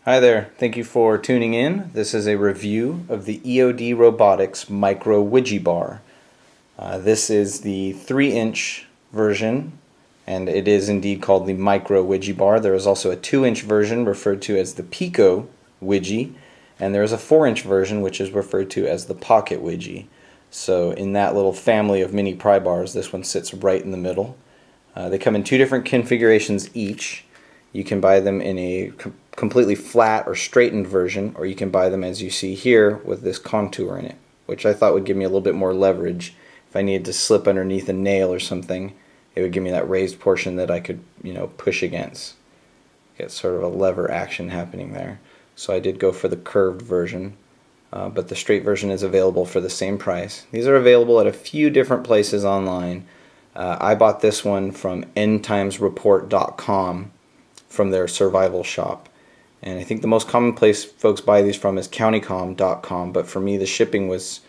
Hi there, thank you for tuning in. This is a review of the EOD Robotics Micro Widgy Bar. This is the 3-inch version, and it is indeed called the Micro Widgy Bar. There is also a 2-inch version referred to as the Pico Widgy, and there is a 4-inch version which is referred to as the Pocket Widgy. So in that little family of mini pry bars, this one sits right in the middle. They come in 2 different configurations each. You can buy them in a completely flat or straightened version, or you can buy them as you see here with this contour in it, which I thought would give me a little bit more leverage. If I needed to slip underneath a nail or something, it would give me that raised portion that I could, push against. Get sort of a lever action happening there. So I did go for the curved version, but the straight version is available for the same price. These are available at a few different places online. I bought this one from endtimesreport.com from their survival shop. And I think the most common place folks buy these from is countycom.com, but for me the shipping was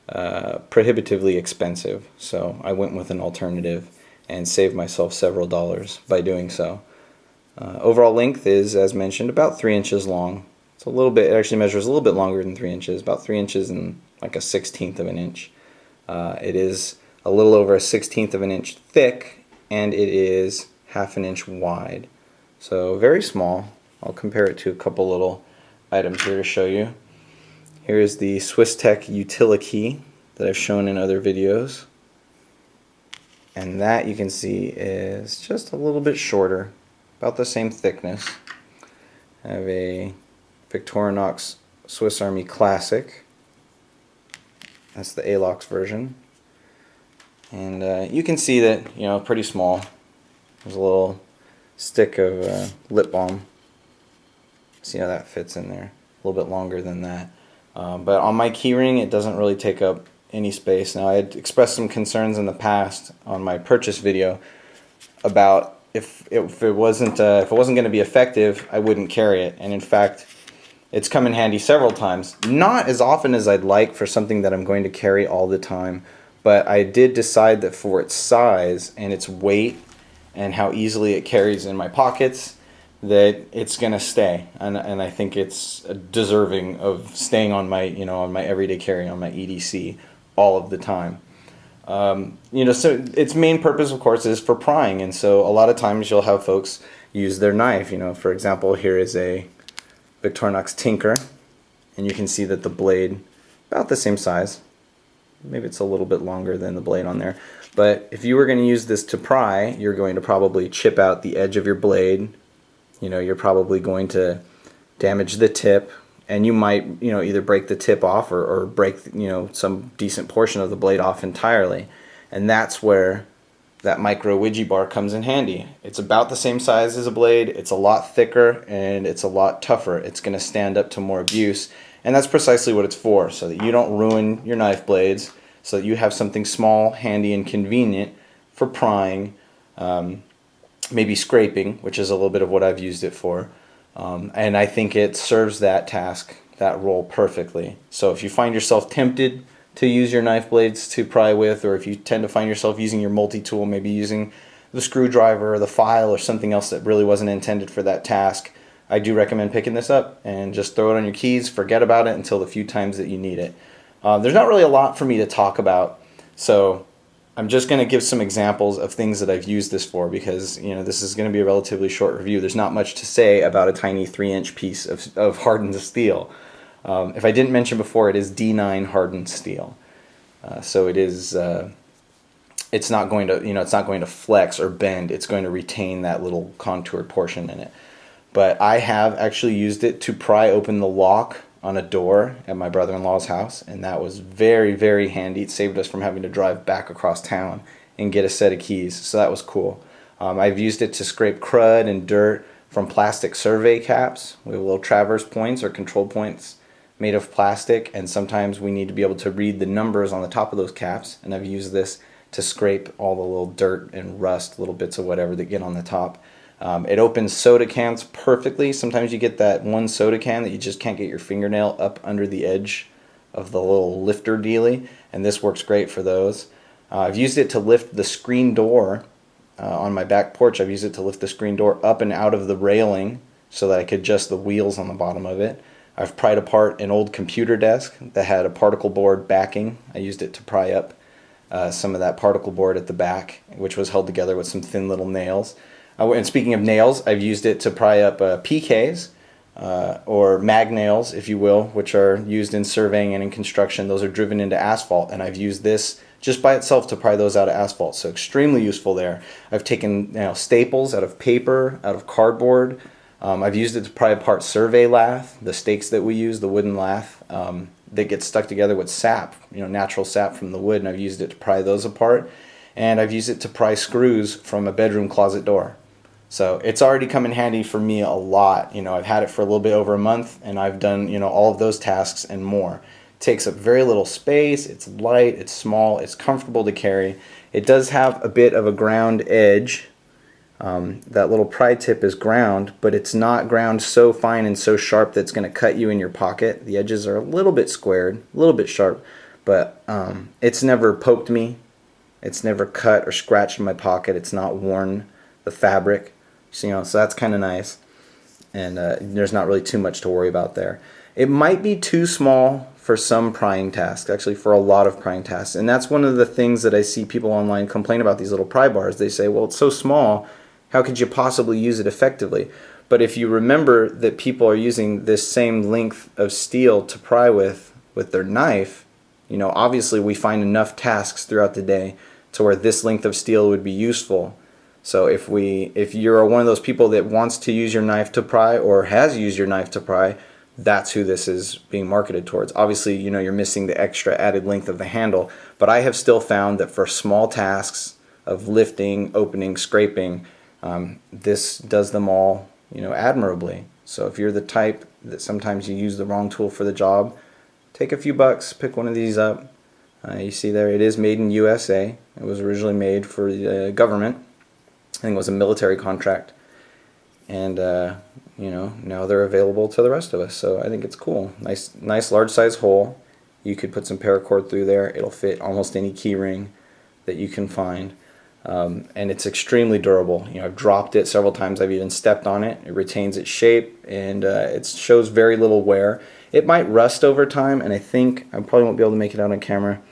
prohibitively expensive, so I went with an alternative and saved myself several dollars by doing so. Overall length is, as mentioned, about 3 inches long. It's a little bit, it actually measures a little bit longer than 3 inches, about 3 inches and like a 1/16 of an inch. It is a little over a 1/16 of an inch thick, and it is 1/2 inch wide. So very small. I'll compare it to a couple little items here to show you. Here is the SwissTech Utility that I've shown in other videos. And that you can see is just a little bit shorter, about the same thickness. I have a Victorinox Swiss Army Classic. That's the ALOX version. And you can see that, pretty small. There's a little stick of lip balm. See how that fits in there. A little bit longer than that. But on my keyring, it doesn't really take up any space. Now, I had expressed some concerns in the past on my purchase video about if it wasn't going to be effective, I wouldn't carry it. And in fact, it's come in handy several times. Not as often as I'd like for something that I'm going to carry all the time, but I did decide that for its size and its weight and how easily it carries in my pockets, that it's gonna stay, and I think it's deserving of staying on my on my everyday carry, on my EDC all of the time. So its main purpose, of course, is for prying, and so a lot of times you'll have folks use their knife. For example, here is a Victorinox Tinker, and you can see that the blade about the same size. Maybe it's a little bit longer than the blade on there. But if you were going to use this to pry, you're going to probably chip out the edge of your blade. You're probably going to damage the tip, and you might, either break the tip off or break, some decent portion of the blade off entirely. And that's where that Micro Widgy Bar comes in handy. It's about the same size as a blade. It's a lot thicker, and it's a lot tougher. It's going to stand up to more abuse. And that's precisely what it's for, so that you don't ruin your knife blades, so that you have something small, handy, and convenient for prying, maybe scraping, which is a little bit of what I've used it for. And I think it serves that task, that role perfectly. So if you find yourself tempted to use your knife blades to pry with, or if you tend to find yourself using your multi-tool, maybe using the screwdriver or the file or something else that really wasn't intended for that task, I do recommend picking this up and just throw it on your keys, forget about it until the few times that you need it. There's not really a lot for me to talk about, so I'm just going to give some examples of things that I've used this for, because this is going to be a relatively short review. There's not much to say about a tiny 3-inch piece of hardened steel. If I didn't mention before, it is D9 hardened steel, so it is. It's not going to it's not going to flex or bend. It's going to retain that little contoured portion in it. But I have actually used it to pry open the lock on a door at my brother-in-law's house, and that was very, very handy. It saved us from having to drive back across town and get a set of keys, so that was cool. I've used it to scrape crud and dirt from plastic survey caps. We have little traverse points or control points made of plastic, and sometimes we need to be able to read the numbers on the top of those caps, and I've used this to scrape all the little dirt and rust, little bits of whatever that get on the top. It opens soda cans perfectly. Sometimes you get that one soda can that you just can't get your fingernail up under the edge of the little lifter dealy, and this works great for those. I've used it to lift the screen door on my back porch. I've used it to lift the screen door up and out of the railing so that I could adjust the wheels on the bottom of it. I've pried apart an old computer desk that had a particle board backing. I used it to pry up some of that particle board at the back, which was held together with some thin little nails. And speaking of nails, I've used it to pry up PKs, or mag nails, if you will, which are used in surveying and in construction. Those are driven into asphalt, and I've used this just by itself to pry those out of asphalt, so extremely useful there. I've taken staples out of paper, out of cardboard. I've used it to pry apart survey lath, the stakes that we use, the wooden lath that gets stuck together with sap, natural sap from the wood, and I've used it to pry those apart. And I've used it to pry screws from a bedroom closet door. So it's already come in handy for me a lot. I've had it for a little bit over a month, and I've done all of those tasks and more. It takes up very little space. It's light, it's small, it's comfortable to carry. It does have a bit of a ground edge. That little pry tip is ground, but it's not ground so fine and so sharp that it's going to cut you in your pocket. The edges are a little bit squared, a little bit sharp, but it's never poked me. It's never cut or scratched my pocket. It's not worn the fabric. So that's kind of nice, and there's not really too much to worry about there. It might be too small for some prying tasks, actually for a lot of prying tasks, and that's one of the things that I see people online complain about these little pry bars. They say, well, it's so small, how could you possibly use it effectively? But if you remember that people are using this same length of steel to pry with their knife, obviously we find enough tasks throughout the day to where this length of steel would be useful. So if you're one of those people that wants to use your knife to pry or has used your knife to pry, that's who this is being marketed towards. Obviously, you're missing the extra added length of the handle, but I have still found that for small tasks of lifting, opening, scraping, this does them all, admirably. So if you're the type that sometimes you use the wrong tool for the job, take a few bucks, pick one of these up. You see there, it is made in USA. It was originally made for the government. I think it was a military contract, and now they're available to the rest of us. So I think it's cool. Nice large size hole. You could put some paracord through there. It'll fit almost any key ring that you can find, and it's extremely durable. I've dropped it several times. I've even stepped on it. It retains its shape, and it shows very little wear. It might rust over time, and I think I probably won't be able to make it out on camera,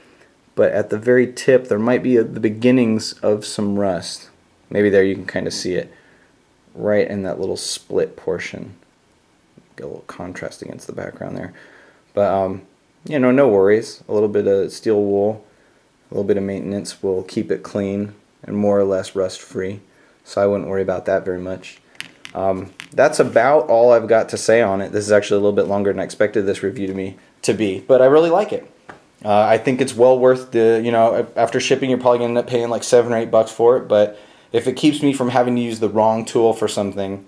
but at the very tip there might be the beginnings of some rust. Maybe there you can kind of see it right in that little split portion. Get a little contrast against the background there. But, no worries. A little bit of steel wool, a little bit of maintenance will keep it clean and more or less rust free. So I wouldn't worry about that very much. That's about all I've got to say on it. This is actually a little bit longer than I expected this review to be, but I really like it. I think it's well worth the, after shipping you're probably going to end up paying like $7 or $8 for it, but if it keeps me from having to use the wrong tool for something,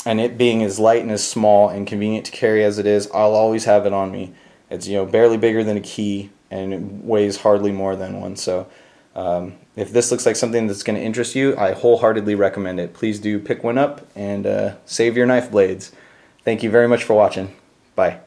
and it being as light and as small and convenient to carry as it is, I'll always have it on me. It's barely bigger than a key, and it weighs hardly more than one. So if this looks like something that's going to interest you, I wholeheartedly recommend it. Please do pick one up and save your knife blades. Thank you very much for watching. Bye.